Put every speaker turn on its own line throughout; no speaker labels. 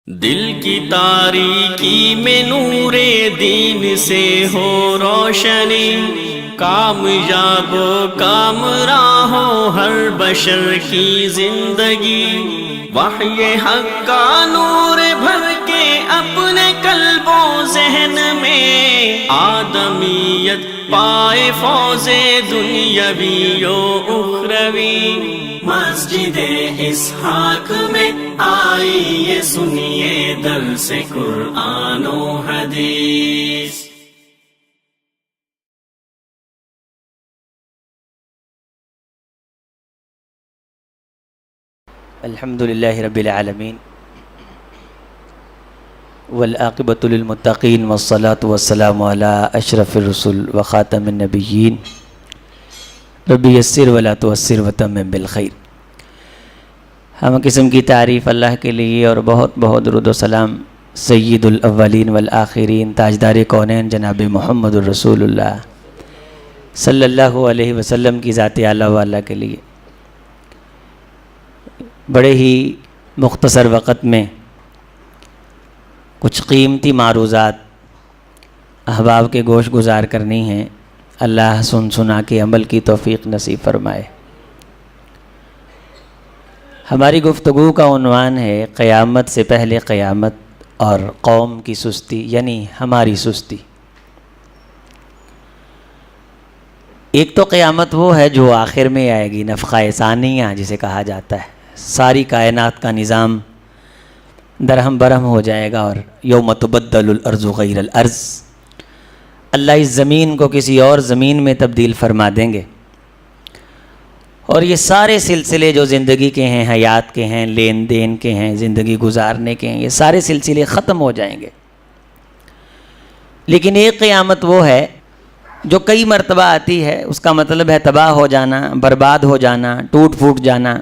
دل کی تاریکی میں نور دین سے ہو روشنی، کامیاب و کامراں ہو ہر بشر کی زندگی، وحی حق کا نور بھر کے اپنے قلب و ذہن میں، آدمیت پائے فوز دنیاوی و اخروی۔ مسجد اسحاق میں آئیے سنیے درس قرآن و حدیث۔
الحمد للہ رب العالمین والعاقبۃ للمتقین والصلاة والسلام علی اشرف الرسل وخاتم النبیین، رب یسر ولا تعسر وتمم بالخیر۔ ہم قسم کی تعریف اللہ کے لیے اور بہت بہت درود و سلام سید الاولین والآخرین، تاجدار کونین جناب محمد الرسول اللہ صلی اللہ علیہ وسلم کی ذات اعلیٰ والا کے لیے۔ بڑے ہی مختصر وقت میں کچھ قیمتی معروضات احباب کے گوش گزار کرنی ہیں، اللہ سن سنا کے عمل کی توفیق نصیب فرمائے۔ ہماری گفتگو کا عنوان ہے قیامت سے پہلے قیامت اور قوم کی سستی، یعنی ہماری سستی۔ ایک تو قیامت وہ ہے جو آخر میں آئے گی، نفخہ ثانیہ جسے کہا جاتا ہے، ساری کائنات کا نظام درہم برہم ہو جائے گا، اور یوم تبدل الارض غیر الارض، اللہ اس زمین کو کسی اور زمین میں تبدیل فرما دیں گے، اور یہ سارے سلسلے جو زندگی کے ہیں، حیات کے ہیں، لین دین کے ہیں، زندگی گزارنے کے ہیں، یہ سارے سلسلے ختم ہو جائیں گے۔ لیکن ایک قیامت وہ ہے جو کئی مرتبہ آتی ہے، اس کا مطلب ہے تباہ ہو جانا، برباد ہو جانا، ٹوٹ پھوٹ جانا،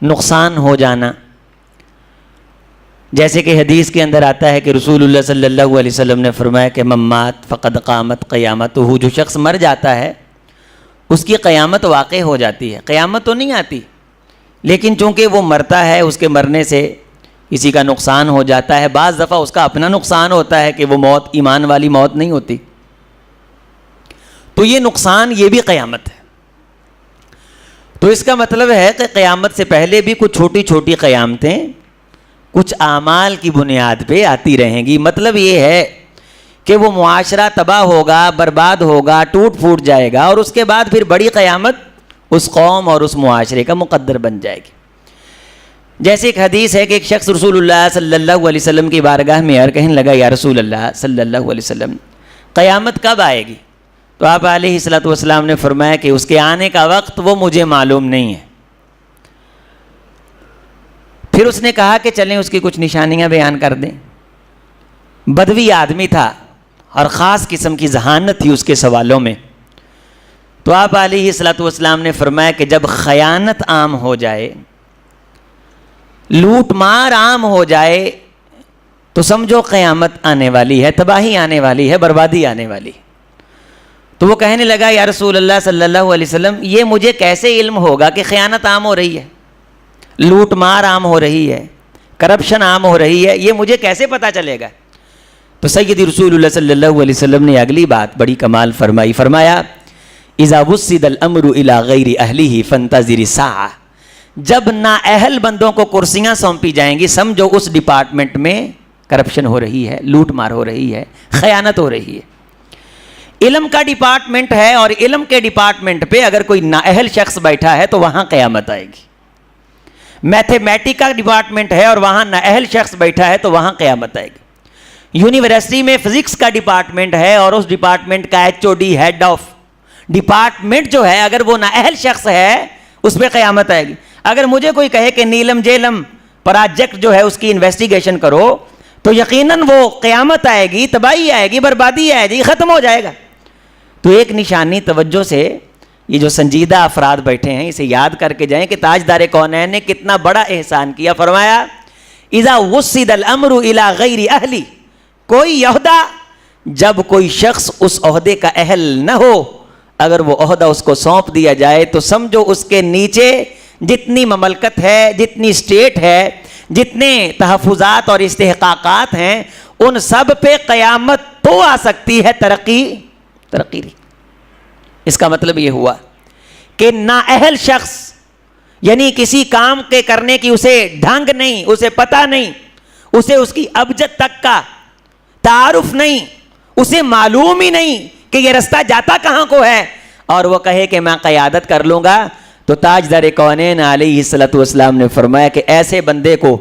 نقصان ہو جانا۔ جیسے کہ حدیث کے اندر آتا ہے کہ رسول اللہ صلی اللہ علیہ وسلم نے فرمایا کہ من مات فقد قامت قیامتہ، جو شخص مر جاتا ہے اس کی قیامت واقع ہو جاتی ہے۔ قیامت تو نہیں آتی، لیکن چونکہ وہ مرتا ہے، اس کے مرنے سے کسی کا نقصان ہو جاتا ہے۔ بعض دفعہ اس کا اپنا نقصان ہوتا ہے کہ وہ موت ایمان والی موت نہیں ہوتی، تو یہ نقصان یہ بھی قیامت ہے۔ تو اس کا مطلب ہے کہ قیامت سے پہلے بھی کچھ چھوٹی چھوٹی قیامتیں کچھ اعمال کی بنیاد پہ آتی رہیں گی۔ مطلب یہ ہے کہ وہ معاشرہ تباہ ہوگا، برباد ہوگا، ٹوٹ پھوٹ جائے گا، اور اس کے بعد پھر بڑی قیامت اس قوم اور اس معاشرے کا مقدر بن جائے گی۔ جیسے ایک حدیث ہے کہ ایک شخص رسول اللہ صلی اللہ علیہ وسلم کی بارگاہ میں کہنے لگا، یا رسول اللہ صلی اللہ علیہ وسلم، قیامت کب آئے گی؟ تو آپ علیہ الصلوۃ والسلام نے فرمایا کہ اس کے آنے کا وقت وہ مجھے معلوم نہیں ہے۔ پھر اس نے کہا کہ چلیں اس کی کچھ نشانیاں بیان کر دیں۔ بدوی آدمی تھا اور خاص قسم کی ذہانت تھی اس کے سوالوں میں۔ تو آپ علیہ الصلوۃ والسلام نے فرمایا کہ جب خیانت عام ہو جائے، لوٹ مار عام ہو جائے، تو سمجھو قیامت آنے والی ہے، تباہی آنے والی ہے، بربادی آنے والی ہے۔ تو وہ کہنے لگا، یا رسول اللہ صلی اللہ علیہ وسلم، یہ مجھے کیسے علم ہوگا کہ خیانت عام ہو رہی ہے، لوٹ مار عام ہو رہی ہے، کرپشن عام ہو رہی ہے، یہ مجھے کیسے پتہ چلے گا؟ تو سیدی رسول اللہ صلی اللہ علیہ وسلم نے اگلی بات بڑی کمال فرمائی، فرمایا اذا وسد الامر الى غیر اہلہ فانتظر الساعہ، جب نااہل بندوں کو کرسیاں سونپی جائیں گی، سمجھو اس ڈپارٹمنٹ میں کرپشن ہو رہی ہے، لوٹ مار ہو رہی ہے، خیانت ہو رہی ہے۔ علم کا ڈپارٹمنٹ ہے، اور علم کے ڈپارٹمنٹ پہ اگر کوئی نااہل شخص بیٹھا ہے تو وہاں قیامت آئے گی۔ میتھمیٹک کا ڈپارٹمنٹ ہے اور وہاں نااہل شخص بیٹھا ہے تو وہاں قیامت آئے گی۔ یونیورسٹی میں فزکس کا ڈپارٹمنٹ ہے اور اس ڈپارٹمنٹ کا HOD، ہیڈ آف ڈپارٹمنٹ جو ہے، اگر وہ نااہل شخص ہے اس پہ قیامت آئے گی۔ اگر مجھے کوئی کہے کہ نیلم جیلم پروجیکٹ جو ہے اس کی انویسٹیگیشن کرو، تو یقیناً وہ قیامت آئے گی، تباہی آئے گی، بربادی آئے گی، ختم ہو جائے گا۔ تو ایک نشانی توجہ سے یہ جو سنجیدہ افراد بیٹھے ہیں اسے یاد کر کے جائیں کہ تاجدار کونین نے کتنا بڑا احسان کیا۔ فرمایا اذا وسد الامر الى غیر اہلی، کوئی عہدہ جب کوئی شخص اس عہدے کا اہل نہ ہو، اگر وہ عہدہ اس کو سونپ دیا جائے تو سمجھو اس کے نیچے جتنی مملکت ہے، جتنی اسٹیٹ ہے، جتنے تحفظات اور استحقاقات ہیں ان سب پہ قیامت تو آ سکتی ہے، ترقی نہیں۔ اس کا مطلب یہ ہوا کہ نااہل شخص، یعنی کسی کام کے کرنے کی اسے ڈھنگ نہیں، اسے پتہ نہیں، اسے اس کی ابجد تک کا تعارف نہیں، اسے معلوم ہی نہیں کہ یہ رستہ جاتا کہاں کو ہے، اور وہ کہے کہ میں قیادت کر لوں گا، تو تاجدار کونین علیہ الصلوۃ والسلام نے فرمایا کہ ایسے بندے کو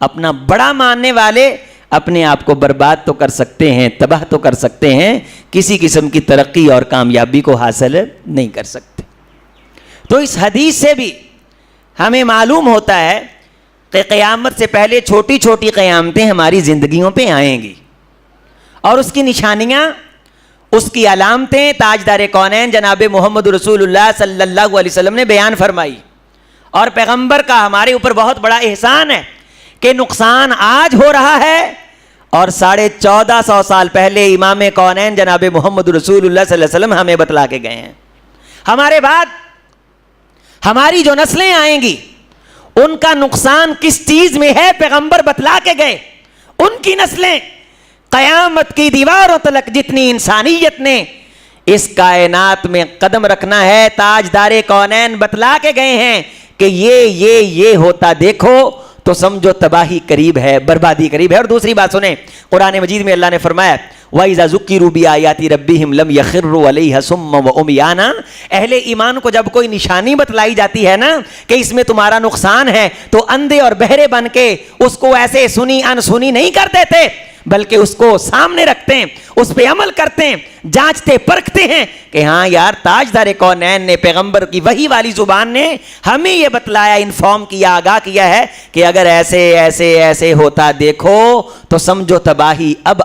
اپنا بڑا ماننے والے اپنے آپ کو برباد تو کر سکتے ہیں، تباہ تو کر سکتے ہیں، کسی قسم کی ترقی اور کامیابی کو حاصل نہیں کر سکتے۔ تو اس حدیث سے بھی ہمیں معلوم ہوتا ہے کہ قیامت سے پہلے چھوٹی چھوٹی قیامتیں ہماری زندگیوں پہ آئیں گی، اور اس کی نشانیاں، اس کی علامتیں تاجدار کونین جناب محمد رسول اللہ صلی اللہ علیہ وسلم نے بیان فرمائی۔ اور پیغمبر کا ہمارے اوپر بہت بڑا احسان ہے کہ نقصان آج ہو رہا ہے، اور 1450 سال پہلے امام کونین جناب محمد رسول اللہ صلی اللہ علیہ وسلم ہمیں بتلا کے گئے ہیں۔ ہمارے بعد ہماری جو نسلیں آئیں گی ان کا نقصان کس چیز میں ہے، پیغمبر بتلا کے گئے۔ ان کی نسلیں قیامت کی دیواروں تلک جتنی انسانیت نے اس کائنات میں قدم رکھنا ہے، تاجدار کونین بتلا کے گئے ہیں کہ یہ ہوتا دیکھو تو سمجھو تباہی قریب ہے، بربادی قریب ہے۔ اور دوسری بات سنیں، قرآن مجید میں اللہ نے فرمایا وَإِذَا ذُكِّرُوا بِآيَاتِ رَبِّهِمْ لَمْ يَخِرُّوا عَلَيْهَا صُمًّا وَعُمْيَانًا۔ اہل ایمان کو جب کوئی نشانی بتلائی جاتی ہے نا کہ اس میں تمہارا نقصان ہے، تو اندھے اور بہرے بن کے اس کو ایسے سنی انسنی نہیں کر دیتے، بلکہ اس کو سامنے رکھتے ہیں، اس پہ عمل کرتے ہیں، جانچتے پرکھتے ہیں کہ ہاں یار تاجدار کونین نے، پیغمبر کی وحی والی زبان نے ہمیں یہ بتلایا، انفارم کیا، آگاہ کیا ہے کہ اگر ایسے ہوتا دیکھو تو سمجھو تباہی اب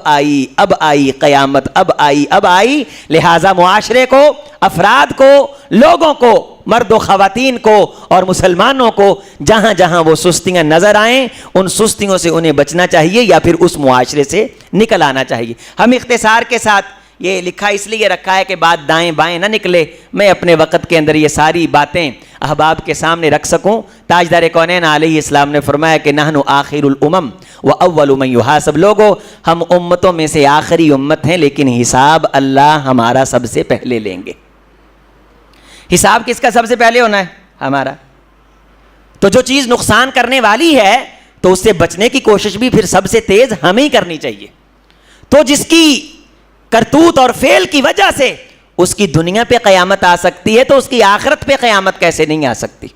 آئی قیامت اب آئی۔ لہٰذا معاشرے کو، افراد کو، لوگوں کو، مرد و خواتین کو اور مسلمانوں کو جہاں جہاں وہ سستیاں نظر آئیں ان سستیوں سے انہیں بچنا چاہیے، یا پھر اس معاشرے سے نکل آنا چاہیے۔ ہم اختصار کے ساتھ یہ لکھا اس لیے رکھا ہے کہ بات دائیں بائیں نہ نکلے، میں اپنے وقت کے اندر یہ ساری باتیں احباب کے سامنے رکھ سکوں۔ تاجدار کونین علیہ السلام نے فرمایا کہ نحن آخر الامم واول من یحاسب، لوگو ہم امتوں میں سے آخری امت ہیں، لیکن حساب اللہ ہمارا سب سے پہلے لیں گے۔ حساب کس کا سب سے پہلے ہونا ہے؟ ہمارا۔ تو جو چیز نقصان کرنے والی ہے تو اس سے بچنے کی کوشش بھی پھر سب سے تیز ہمیں ہی کرنی چاہیے۔ تو جس کی کرتوت اور فعل کی وجہ سے اس کی دنیا پہ قیامت آ سکتی ہے، تو اس کی آخرت پہ قیامت کیسے نہیں آ سکتی؟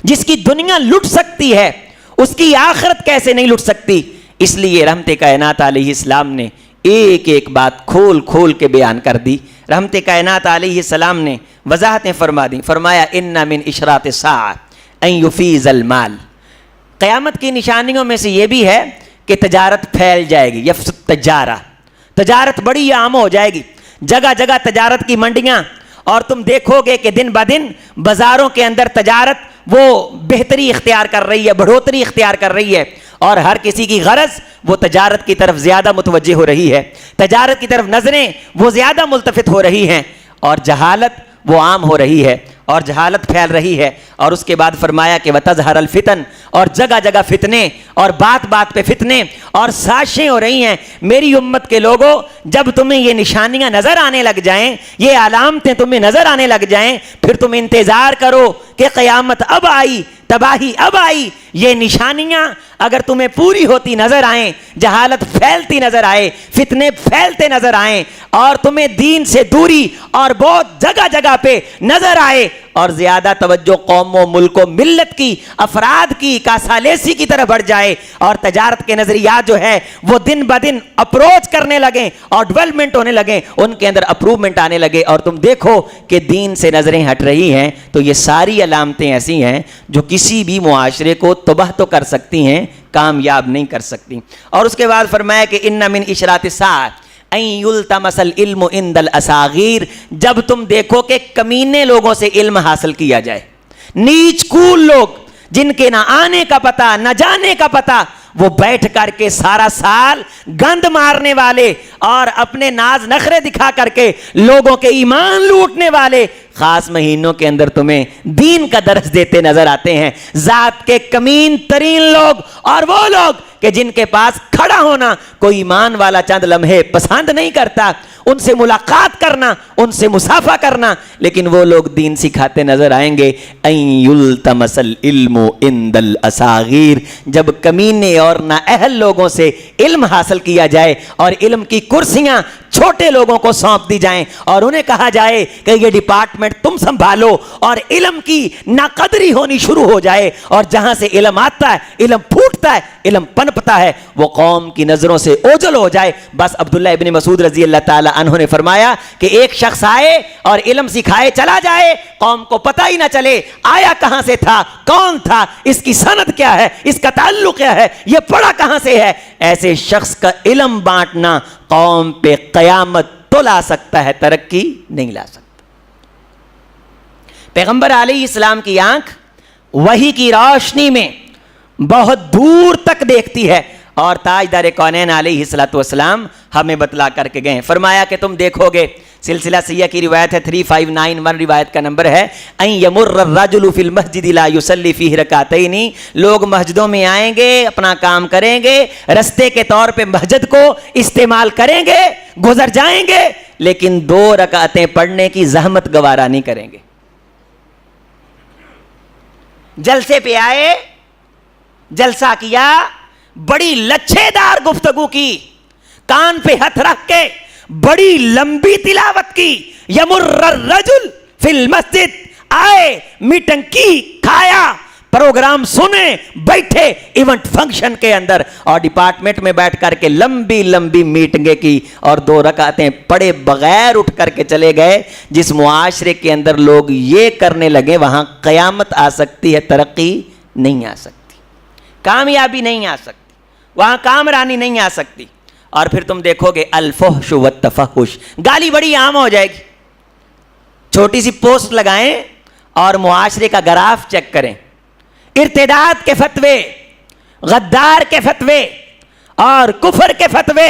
جس کی دنیا لٹ سکتی ہے اس کی آخرت کیسے نہیں لٹ سکتی؟ اس لیے رحمت کائنات علیہ السلام نے ایک ایک بات کھول کھول کے بیان کر دی۔ رحمت کائنات علیہ السلام نے وضاحتیں فرما دی، فرمایا ان من اشراط الساعۃ ان یفیض المال، قیامت کی نشانیوں میں سے یہ بھی ہے کہ تجارت پھیل جائے گی، یفسد تجارہ، تجارت بڑی عام ہو جائے گی، جگہ جگہ تجارت کی منڈیاں، اور تم دیکھو گے کہ دن بدن بازاروں کے اندر تجارت وہ بہتری اختیار کر رہی ہے، بڑھوتری اختیار کر رہی ہے، اور ہر کسی کی غرض وہ تجارت کی طرف زیادہ متوجہ ہو رہی ہے، تجارت کی طرف نظریں وہ زیادہ ملتفت ہو رہی ہیں، اور جہالت وہ عام ہو رہی ہے اور جہالت پھیل رہی ہے۔ اور اس کے بعد فرمایا کہ وَتَظْهَرَ الْفِتَنُ، اور جگہ جگہ فتنے اور بات بات پہ فتنے اور سازشیں ہو رہی ہیں۔ میری امت کے لوگوں، جب تمہیں یہ نشانیاں نظر آنے لگ جائیں، یہ علامتیں تمہیں نظر آنے لگ جائیں، پھر تم انتظار کرو کہ قیامت اب آئی، تباہی اب آئی۔ یہ نشانیاں اگر تمہیں پوری ہوتی نظر آئیں، جہالت پھیلتی نظر آئے، فتنے پھیلتے نظر آئیں، اور تمہیں دین سے دوری اور بہت جگہ جگہ پہ نظر آئے، اور زیادہ توجہ قوم و ملک و ملت کی، افراد کی، کاسالیسی کی طرف بڑھ جائے، اور تجارت کے نظریات جو ہے وہ دن بدن اپروچ کرنے لگیں اور ڈیولپمنٹ ہونے لگیں، ان کے اندر اپروومنٹ آنے لگے، اور تم دیکھو کہ دین سے نظریں ہٹ رہی ہیں، تو یہ ساری علامتیں ایسی ہیں جو کسی بھی معاشرے کو تباہ تو کر سکتی ہیں، کامیاب نہیں کر سکتی۔ اور اس کے بعد فرمایا کہ ان من اشراط الساعۃ ان یلتمس العلم عند الاصاغیر، جب تم دیکھو کہ کمینے لوگوں سے علم حاصل کیا جائے، نیچ کول لوگ جن کے نہ آنے کا پتہ نہ جانے کا پتہ، وہ بیٹھ کر کے سارا سال گند مارنے والے اور اپنے ناز نخرے دکھا کر کے لوگوں کے ایمان لوٹنے والے خاص مہینوں کے اندر تمہیں دین کا درس دیتے نظر آتے ہیں. ذات کے کمین ترین لوگ اور وہ لوگ کہ جن کے پاس کھڑا ہونا کوئی ایمان والا چند لمحے پسند نہیں کرتا, ان سے ملاقات کرنا, ان سے مصافحہ کرنا, لیکن وہ لوگ دین سکھاتے نظر آئیں گے. ان یلتمس العلم عند الاصاغیر, جب کمینے اور نااہل لوگوں سے علم حاصل کیا جائے اور علم کی کرسیاں چھوٹے لوگوں کو سونپ دی جائیں اور انہیں کہا جائے کہ یہ ڈپارٹمنٹ تم سنبھالو, اور علم کی ناقدری ہونی شروع ہو جائے, اور جہاں سے علم آتا ہے, علم پھوٹتا ہے, علم پنپتا ہے, وہ قوم کی نظروں سے اوجھل ہو جائے. بس عبداللہ ابن مسعود رضی اللہ تعالی عنہ نے فرمایا کہ ایک شخص آئے اور علم سکھائے چلا جائے, قوم کو پتہ ہی نہ چلے آیا کہاں سے تھا, کون تھا, اس کی سند کیا ہے, اس کا تعلق کیا ہے, یہ پڑھا کہاں سے ہے. ایسے شخص کا علم بانٹنا قوم پہ قیامت تو لا سکتا ہے, ترقی نہیں لا سکتا. پیغمبر علیہ السلام کی آنکھ وحی کی روشنی میں بہت دور تک دیکھتی ہے, اور تاجدار کونین علیہ السلام ہمیں بتلا کر کے گئے ہیں. فرمایا کہ تم دیکھو گے, سلسلہ سیاہ کی روایت ہے 3591 روایت کا نمبر ہے, ان یمر الرجل فی المسجد لا یصلی فیہ رکعتین, لوگ مسجدوں میں آئیں گے, اپنا کام کریں گے, رستے کے طور پہ مسجد کو استعمال کریں گے, گزر جائیں گے, لیکن 2 رکعتیں پڑھنے کی زحمت گوارا نہیں کریں گے. جلسے پہ آئے, جلسہ کیا, بڑی لچھے دار گفتگو کی, کان پہ ہاتھ رکھ کے بڑی لمبی تلاوت کی. یمر الرجل فی المسجد, آئے, میٹنگ کی, کھایا, پروگرام سنے, بیٹھے ایونٹ فنکشن کے اندر, اور ڈپارٹمنٹ میں بیٹھ کر کے لمبی لمبی میٹنگیں کی اور 2 رکعتیں پڑھے بغیر اٹھ کر کے چلے گئے. جس معاشرے کے اندر لوگ یہ کرنے لگے وہاں قیامت آ سکتی ہے, ترقی نہیں آ سکتی, کامیابی نہیں آ سکتی, وہاں کامرانی نہیں آ سکتی. اور پھر تم دیکھو گے الفحش والتفحش, گالی بڑی عام ہو جائے گی. چھوٹی سی پوسٹ لگائیں اور معاشرے کا گراف چیک کریں, ارتداد کے فتوے, غدار کے فتوے اور کفر کے فتوے,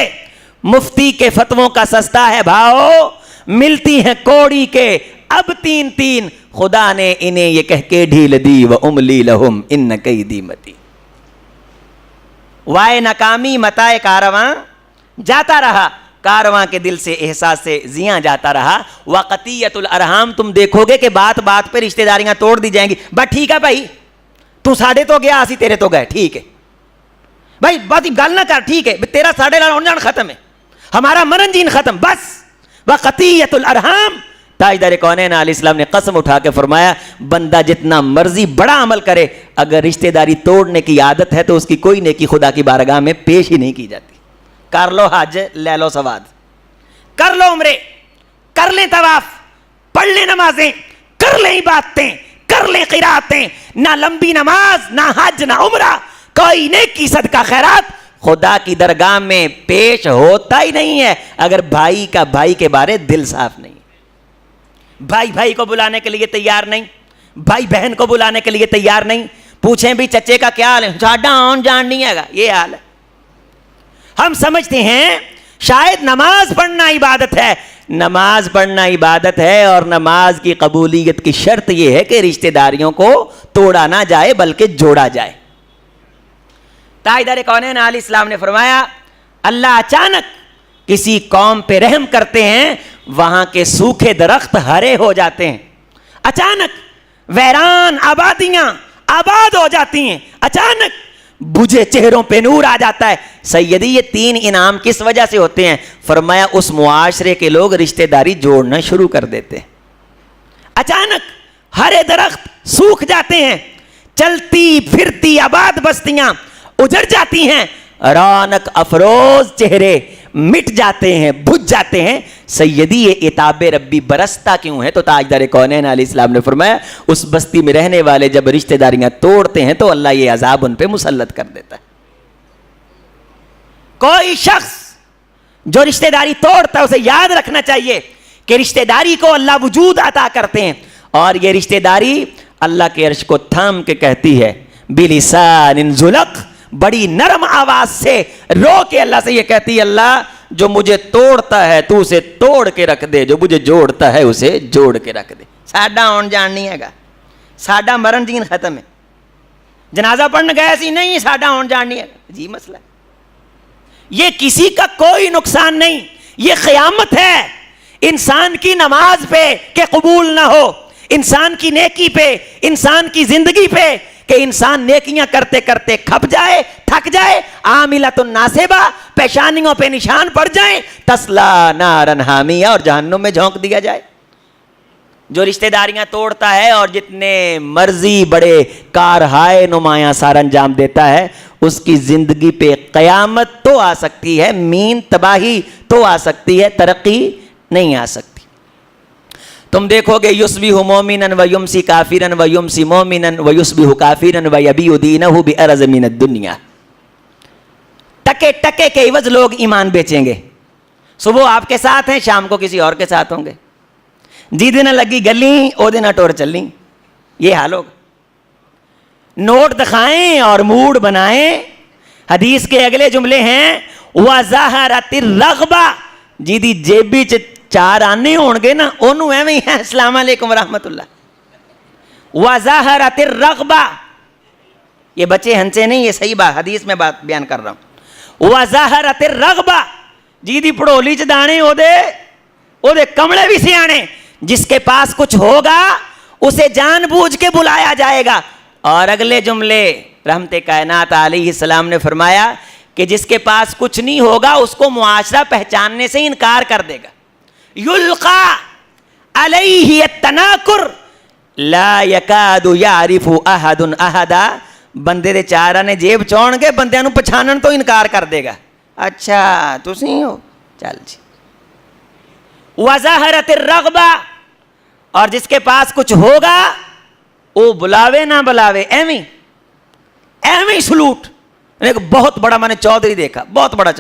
مفتی کے فتووں کا سستا ہے بھاؤ, ملتی ہیں کوڑی کے اب 3 خدا نے انہیں یہ کہہ کے ڈھیل دی, وَأُمْلِي لَهُمْ إِنَّ كَيْدِي مَتِينٌ. وائے ناکامی متائے کارواں جاتا رہا, کارواں کے دل سے احساس سے زیاں جاتا رہا. وقطیت الارحام, تم دیکھو گے کہ بات بات پہ رشتہ داریاں توڑ دی جائیں گی. بس ٹھیک ہے بھائی, تو ساڑھے تو گیا, اسی تیرے تو گئے, ٹھیک ہے بھائی, بات گل نہ کر, ٹھیک ہے, تیرا ساڑھے لال ہونے جان ختم ہے, ہمارا مرن جین ختم, بس. وقطیت الارحام, تاجدار کونین علیہ السلام نے قسم اٹھا کے فرمایا بندہ جتنا مرضی بڑا عمل کرے, اگر رشتہ داری توڑنے کی عادت ہے تو اس کی کوئی نیکی خدا کی بارگاہ میں پیش ہی نہیں کی جاتی. کر لو حج, لے لو ثواب, کر لو عمرے, کر لیں طواف, پڑھ لیں نمازیں, کر لیں عبادتیں, کر لیں قراتیں, نہ لمبی نماز, نہ حج, نہ عمرہ, کوئی نیکی صدقہ خیرات خدا کی درگاہ میں پیش ہوتا ہی نہیں ہے اگر بھائی کا بھائی کے بارے دل صاف نہیں. بھائی بھائی کو بلانے کے لیے تیار نہیں, بھائی بہن کو بلانے کے لیے تیار نہیں. پوچھیں بھی چچے کا کیا حال ہے, ساڈا آن جان نہیں ہے گا, یہ حال ہے. ہم سمجھتے ہیں شاید نماز پڑھنا عبادت ہے, نماز پڑھنا عبادت ہے, اور نماز کی قبولیت کی شرط یہ ہے کہ رشتہ داریوں کو توڑا نہ جائے بلکہ جوڑا جائے. تاجدار کونین علیہ السلام نے فرمایا اللہ اچانک کسی قوم پہ رحم کرتے ہیں, وہاں کے سوکھے درخت ہرے ہو جاتے ہیں, اچانک ویران آبادیاں آباد ہو جاتی ہیں, اچانک بجھے چہروں پہ نور آ جاتا ہے. سیدی یہ 3 انعام کس وجہ سے ہوتے ہیں؟ فرمایا اس معاشرے کے لوگ رشتہ داری جوڑنا شروع کر دیتے ہیں. اچانک ہرے درخت سوکھ جاتے ہیں, چلتی پھرتی آباد بستیاں اجڑ جاتی ہیں, رونق افروز چہرے مٹ جاتے ہیں, بجھ جاتے ہیں. سیدی یہ عتاب ربی برستا کیوں ہے؟ تو تاجدار کونین علیہ السلام نے فرمایا اس بستی میں رہنے والے جب رشتہ داریاں توڑتے ہیں تو اللہ یہ عذاب ان پہ مسلط کر دیتا ہے. کوئی شخص جو رشتہ داری توڑتا ہے اسے یاد رکھنا چاہیے کہ رشتہ داری کو اللہ وجود عطا کرتے ہیں, اور یہ رشتہ داری اللہ کے عرش کو تھام کے کہتی ہے بلسان ذلق, بڑی نرم آواز سے رو کے اللہ سے یہ کہتی ہے اللہ جو مجھے توڑتا ہے تو اسے توڑ کے رکھ دے, جو مجھے جوڑتا ہے اسے جوڑ کے رکھ دے. ਸਾਡਾ ਆਉਣ ਜਾਣ ਨਹੀਂ ਹੈਗਾ, ਸਾਡਾ ਮਰਨ ਜੀਨ ਖਤਮ ਹੈ। جنازہ پڑھنے گئے سی نہیں ساڈا آن جان نہیں ہے، عجیب مسئلہ ہے۔ یہ کسی کا کوئی نقصان نہیں، یہ قیامت ہے انسان کی نماز پہ کہ قبول نہ ہو، انسان کی نیکی پہ، انسان کی زندگی پہ کہ انسان نیکیاں کرتے کرتے کھپ جائے، تھک جائے، عاملۃ ناصبہ، پیشانیوں پہ نشان پڑ جائیں، تسلا نارا حامیہ، اور جہنم میں جھونک دیا جائے۔ جو رشتہ داریاں توڑتا ہے اور جتنے مرضی بڑے کارہائے نمایاں سار انجام دیتا ہے، اس کی زندگی پہ قیامت تو آ سکتی ہے، مین تباہی تو آ سکتی ہے، ترقی نہیں آ سکتی۔ تم دیکھو گے یصبح مومنا ویمسی کافرا ویمسی مومنا ویصبح کافرا ویبیع دینہ بأرض من الدنیا۔ ٹکے ٹکے کے عوض لوگ ایمان بیچیں گے، صبح آپ کے ساتھ ہیں، شام کو کسی اور کے ساتھ ہوں گے، جی دن لگی گلی او دن ٹور چلنی، یہ حال ہوگا۔ نوٹ دکھائیں اور موڈ بنائیں۔ حدیث کے اگلے جملے ہیں وَظَهَرَتِ الرَّغْبَةُ، جی دی جیبی چار آنے ہون گے نا انہوں ایویں ہے السلام علیکم ورحمت اللہ۔ وَظَهَرَتِ الرَّغْبَةُ، یہ بچے ہنسے نہیں، یہ صحیح بات حدیث میں بات بیان کر رہا ہوں۔ وَظَهَرَتِ الرَّغْبَةُ، جی دی پڑولی چ دانے او دے کمڑے بھی سیانے، جس کے پاس کچھ ہوگا اسے جان بوجھ کے بلایا جائے گا۔ اور اگلے جملے رحمت کائنات علیہ السلام نے فرمایا کہ جس کے پاس کچھ نہیں ہوگا اس کو معاشرہ پہچاننے سے انکار کر دے گا۔ یلقا علیہ التناکر لا یکاد یعرف احد احدا، بندے دے چار آنے جیب چون گے، بندیاں نو پچھانن تو انکار کر دے گا، اچھا تسی ہو، چل جی۔ وَظَهَرَتِ الرَّغْبَةُ، اور جس کے پاس کچھ ہوگا وہ بلاوے نہ بلاوے ایویں سلوٹ۔ ایک بہت بڑا میں نے چودھری دیکھا، بہت بڑا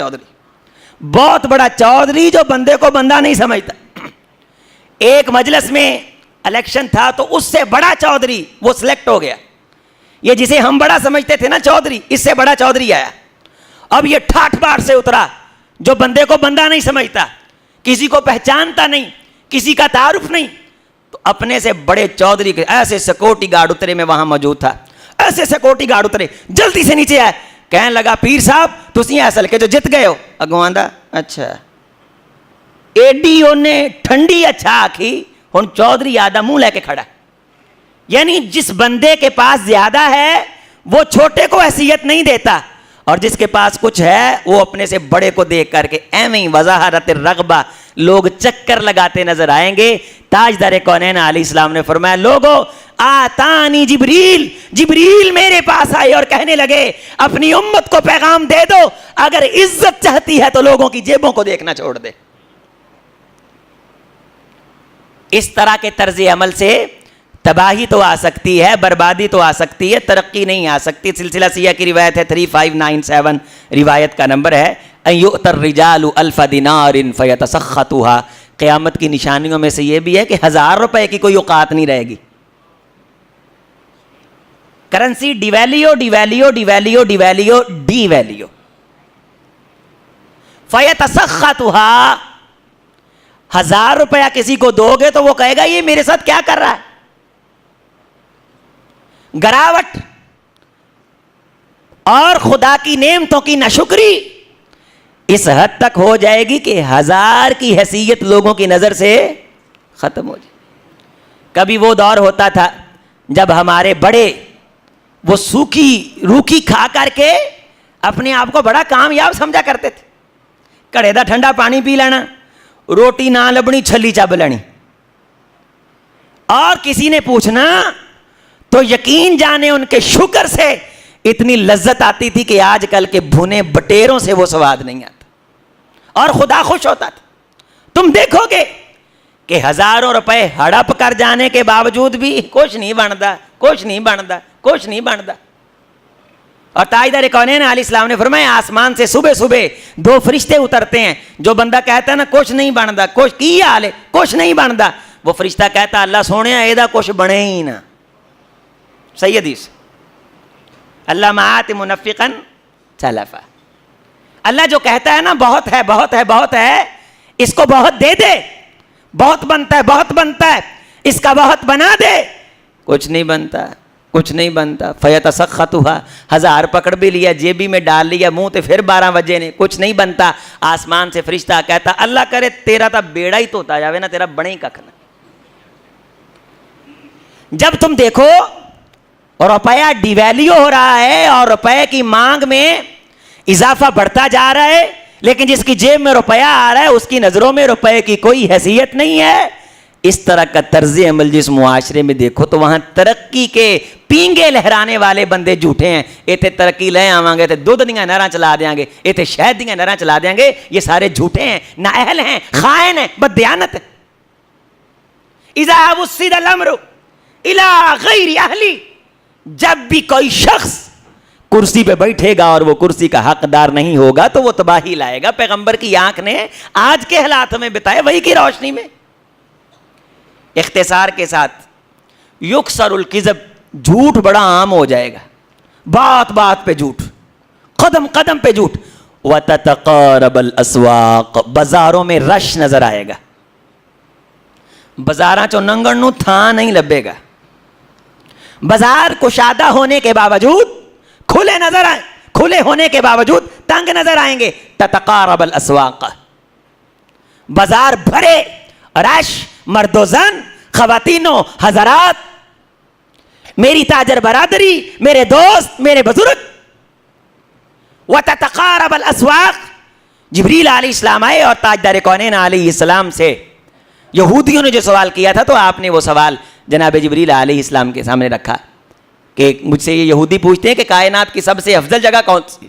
چودھری جو بندے کو بندہ نہیں سمجھتا۔ ایک مجلس میں الیکشن تھا تو اس سے بڑا چودھری وہ سلیکٹ ہو گیا۔ یہ جسے ہم بڑا سمجھتے تھے نا چودھری، اس سے بڑا چودھری آیا۔ اب یہ ٹھاٹھ باٹ سے اترا، جو بندے کو بندہ نہیں سمجھتا، کسی کو پہچانتا نہیں، کسی کا تعارف نہیں، تو اپنے سے بڑے چودھری کے ایسے سیکورٹی گارڈ اترے، میں وہاں موجود تھا، ایسے سیکورٹی گارڈ اترے، جلدی سے نیچے آئے، کہنے لگا پیر صاحب تسی اصل کے جو جت گئے ہو۔ اگوں آندا اچھا، ایڈی انہیں ٹھنڈی اچھا آکھی، ہن چودھری آدھا منہ لے کے کھڑا۔ یعنی جس بندے کے پاس زیادہ ہے وہ چھوٹے کو حیثیت نہیں دیتا، اور جس کے پاس کچھ ہے وہ اپنے سے بڑے کو دیکھ کر کے ایویں وَظَهَرَتِ الرَّغْبَةُ لوگ چکر لگاتے نظر آئیں گے۔ تاجدار کونین علیہ السلام نے فرمایا لوگو آتانی جبریل میرے پاس آئے اور کہنے لگے اپنی امت کو پیغام دے دو، اگر عزت چاہتی ہے تو لوگوں کی جیبوں کو دیکھنا چھوڑ دے۔ اس طرح کے طرز عمل سے تباہی تو آ سکتی ہے، بربادی تو آ سکتی ہے، ترقی نہیں آ سکتی۔ سلسلہ سیاہ کی روایت ہے 3597 روایت کا نمبر ہے، ان یؤتی الرجال الف دینار فیتسخطها۔ قیامت کی نشانیوں میں سے یہ بھی ہے کہ 1000 روپے کی کوئی اوقات نہیں رہے گی۔ Currency D value فیتسخطها۔ 1000 روپیہ کسی کو دو گے تو وہ کہے گا یہ میرے ساتھ کیا کر رہا ہے۔ گراوٹ اور خدا کی نعمتوں کی ناشکری اس حد تک ہو جائے گی کہ 1000 کی حیثیت لوگوں کی نظر سے ختم ہو جائے۔ کبھی وہ دور ہوتا تھا جب ہمارے بڑے وہ سوکھی روکھی کھا کر کے اپنے آپ کو بڑا کامیاب سمجھا کرتے تھے۔ کڑے دا ٹھنڈا پانی پی لینا، روٹی نہ لبنی، چھلی چب لینی، اور کسی نے پوچھنا تو یقین جانے ان کے شکر سے اتنی لذت آتی تھی کہ آج کل کے بھنے بٹیروں سے وہ سواد نہیں آتا، اور خدا خوش ہوتا تھا۔ تم دیکھو گے کہ 1000 روپے ہڑپ کر جانے کے باوجود بھی کچھ نہیں بنتا۔ اور تاجدار کونین علیہ السلام نے فرمایا آسمان سے صبح صبح 2 فرشتے اترتے ہیں، جو بندہ کہتا ہے نا کچھ نہیں بنتا، کچھ کی حال ہے، کچھ نہیں بنتا، وہ فرشتہ کہتا اللہ سونے ایدا کچھ بنے ہی نہ۔ صحیح حدیث، اللہ معات منفقا سلفا، اللہ جو کہتا ہے نا بہت ہے اس کو بہت دے دے، بہت بنتا ہے، اس کا بہت بنا دے، کچھ نہیں بنتا، کچھ نہیں بنتا. فیتسخطھا، 1000 پکڑ بھی لیا، جیبی میں ڈال لیا، منہ تے پھر 12 بجے نے، کچھ نہیں بنتا. آسمان سے فرشتہ کہتا اللہ کرے تیرا تا بیڑا ہی توتا جاوے نا، تیرا بنے ہی ککھ نہ. جب تم دیکھو روپیہ ڈی ویلیو ہو رہا ہے اور روپے کی مانگ میں اضافہ بڑھتا جا رہا ہے، لیکن جس کی جیب میں روپیہ آ رہا ہے اس کی نظروں میں روپے کی کوئی حیثیت نہیں ہے. اس طرح کا طرز عمل جس معاشرے میں دیکھو تو وہاں ترقی کے پینگے لہرانے والے بندے جھوٹے ہیں. ایتھے ترقی لے آواں گے تے دودھ دیاں نہراں چلا دیاں گے، ایتھے شہد دیاں نہراں چلا دیاں گے. یہ سارے جھوٹے ہیں، نااہل ہیں، خائن ہیں، بددیانت ہیں. اذا وسد الامر الى غیر اہلی، جب بھی کوئی شخص کرسی پہ بیٹھے گا اور وہ کرسی کا حقدار نہیں ہوگا تو وہ تباہی لائے گا. پیغمبر کی آنکھ نے آج کے حالات میں بتائے وہی کی روشنی میں. اختصار کے ساتھ یکسر الکذب، جھوٹ بڑا عام ہو جائے گا، بات بات پہ جھوٹ، قدم قدم پہ جھوٹ. وتتقارب الاسواق، بازاروں میں رش نظر آئے گا. بازاراں چو ننگن نو تھا نہیں لبے گا. بازار کشادہ ہونے کے باوجود کھلے نظر آئیں، کھلے ہونے کے باوجود تنگ نظر آئیں گے. تتقارب الاسواق، بازار بھرے، رش، مرد و زن، خواتین و حضرات، میری تاجر برادری، میرے دوست، میرے بزرگ. وتتقارب الاسواق، جبریل علیہ السلام آئے اور تاجدار کونین علیہ السلام سے یہودیوں نے جو سوال کیا تھا تو آپ نے وہ سوال جناب جبریل علیہ السلام کے سامنے رکھا کہ مجھ سے یہ یہودی پوچھتے ہیں کہ کائنات کی سب سے افضل جگہ کون سی؟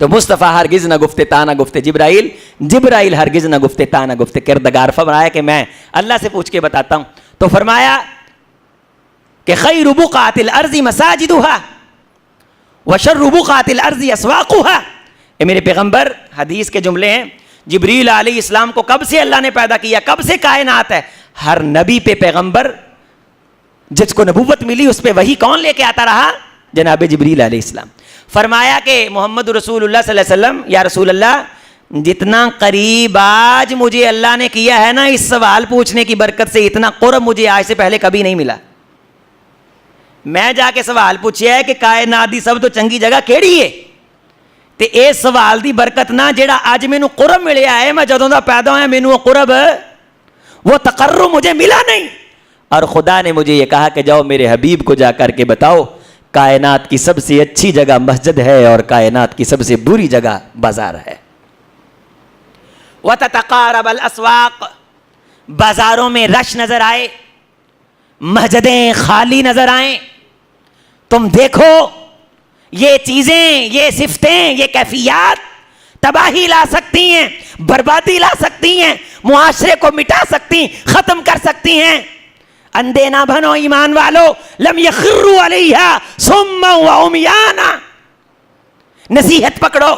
تو مصطفیٰ ہرگز نہ گفتے تا نہ گفتے جبرائیل، جبرائیل ہرگز نہ گفتے تا نہ گفتے کردگار. فرمایا کہ میں اللہ سے پوچھ کے بتاتا ہوں. تو فرمایا کہ خیر بقعۃ الارض مساجدها وشر بقعۃ الارض اسواقها. یہ میرے پیغمبر حدیث کے جملے ہیں. جبریل علیہ السلام کو کب سے اللہ نے پیدا کیا، کب سے کائنات ہے؟ ہر نبی پہ پیغمبر جس کو نبوت ملی اس پہ وہی کون لے کے آتا رہا؟ جناب جبریل علیہ السلام. فرمایا کہ محمد رسول اللہ صلی اللہ علیہ وسلم، یا رسول اللہ جتنا قریب آج مجھے اللہ نے کیا ہے نا اس سوال پوچھنے کی برکت سے، اتنا قرب مجھے آج سے پہلے کبھی نہیں ملا. میں جا کے سوال پوچھیا ہے کہ کائنات دی سب تو چنگی جگہ کیڑی ہے، تے اے سوال دی برکت نہ جیڑا اج مینوں قرب ملیا ہے، میں جدوں دا پیدا ہویا مینوں وہ قرب، وہ تقرب مجھے ملا نہیں. اور خدا نے مجھے یہ کہا کہ جاؤ میرے حبیب کو جا کر کے بتاؤ کائنات کی سب سے اچھی جگہ مسجد ہے اور کائنات کی سب سے بری جگہ بازار ہے. وتتقارب الاسواق، بازاروں میں رش نظر آئے، مسجدیں خالی نظر آئیں. تم دیکھو یہ چیزیں، یہ صفتیں، یہ کیفیات تباہی لا سکتی ہیں، بربادی لا سکتی ہیں، معاشرے کو مٹا سکتی، ختم کر سکتی ہیں. اندھے نہ بنو ایمان والو، لم یخروا علیہا صما وعمیانا. نصیحت پکڑو،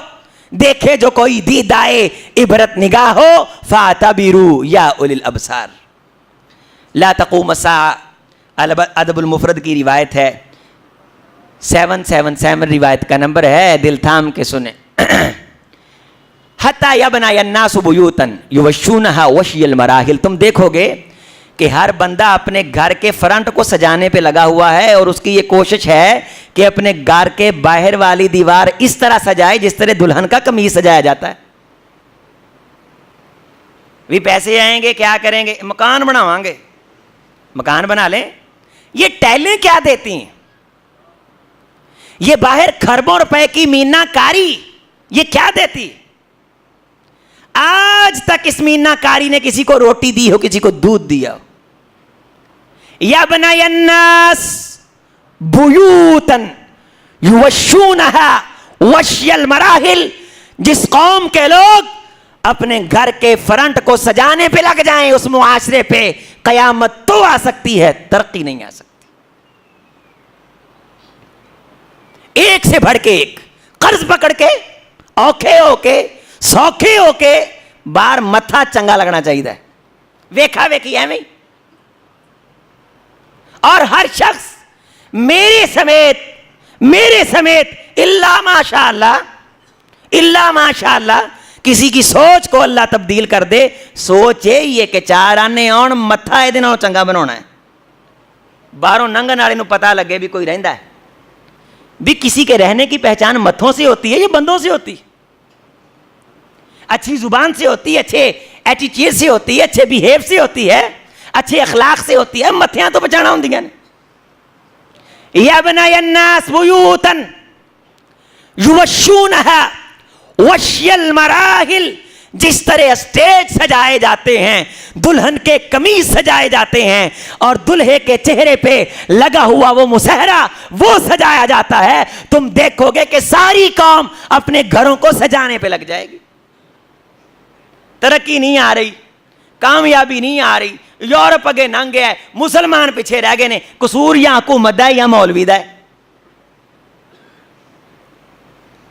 دیکھے جو کوئی دید آئے، عبرت نگاہ ہو، فاعتبروا یا اولی الابصار. لا تقوم الساعہ، ادب المفرد کی روایت ہے، 777 روایت کا نمبر ہے، دل تھام کے سنیں. حتی یبنی الناس بیوتا یوشونہا وشی المراحل. تم دیکھو گے کہ ہر بندہ اپنے گھر کے فرنٹ کو سجانے پہ لگا ہوا ہے اور اس کی یہ کوشش ہے کہ اپنے گھر کے باہر والی دیوار اس طرح سجائے جس طرح دلہن کا قمیص سجایا جاتا ہے. بھی پیسے آئیں گے کیا کریں گے؟ مکان بناویں گے. مکان بنا لیں. یہ ٹیلیں کیا دیتی ہیں؟ یہ باہر خربوں روپے کی مینا کاری یہ کیا دیتی؟ آج تک اس مینا کاری نے کسی کو روٹی دی ہو، کسی کو دودھ دیا ہو؟ یا بنی الناس بیوتا یوشونہا وشی المراحل. جس قوم کے لوگ اپنے گھر کے فرنٹ کو سجانے پہ لگ جائیں اس معاشرے پہ قیامت تو آ سکتی ہے، ترقی نہیں آ سکتی. ایک سے بڑھ کے ایک قرض پکڑ کے اوکھے ہو کے سوکھے ہو کے بار متھا چنگا لگنا چاہیے، ویکھا ویکھی ہے نہیں. اور ہر شخص میرے سمیت الا ماشاء اللہ کسی کی سوچ کو اللہ تبدیل کر دے. سوچ یہ کہ 4 آنے آن متھا یہ دنوں چنگا بنانا ہے. باہروں ننگن والے پتا لگے بھی کوئی رہندا ہے. بھی کسی کے رہنے کی پہچان متھوں سے ہوتی ہے یا بندوں سے ہوتی؟ اچھی زبان سے ہوتی ہے, اچھے ایٹیٹیوڈ سے ہوتی ہے, اچھے بیہیو سے ہوتی ہے, اچھے اخلاق سے ہوتی ہے. متھیاں تو بچانا ہوندیاں نے. یا بنای الناس بیوتا یوشونہا وشی المراحل. جس طرح اسٹیج سجائے جاتے ہیں, دلہن کے قمیص سجائے جاتے ہیں, اور دلہے کے چہرے پہ لگا ہوا وہ مسہرہ وہ سجایا جاتا ہے, تم دیکھو گے کہ ساری قوم اپنے گھروں کو سجانے پہ لگ جائے گی. ترقی نہیں آ رہی, کامیابی نہیں آ رہی, یورپ اگے ننگ ہے, مسلمان پیچھے رہ گئے نے. قصور یا حکومت دا ہے یا مولوی دا ہے؟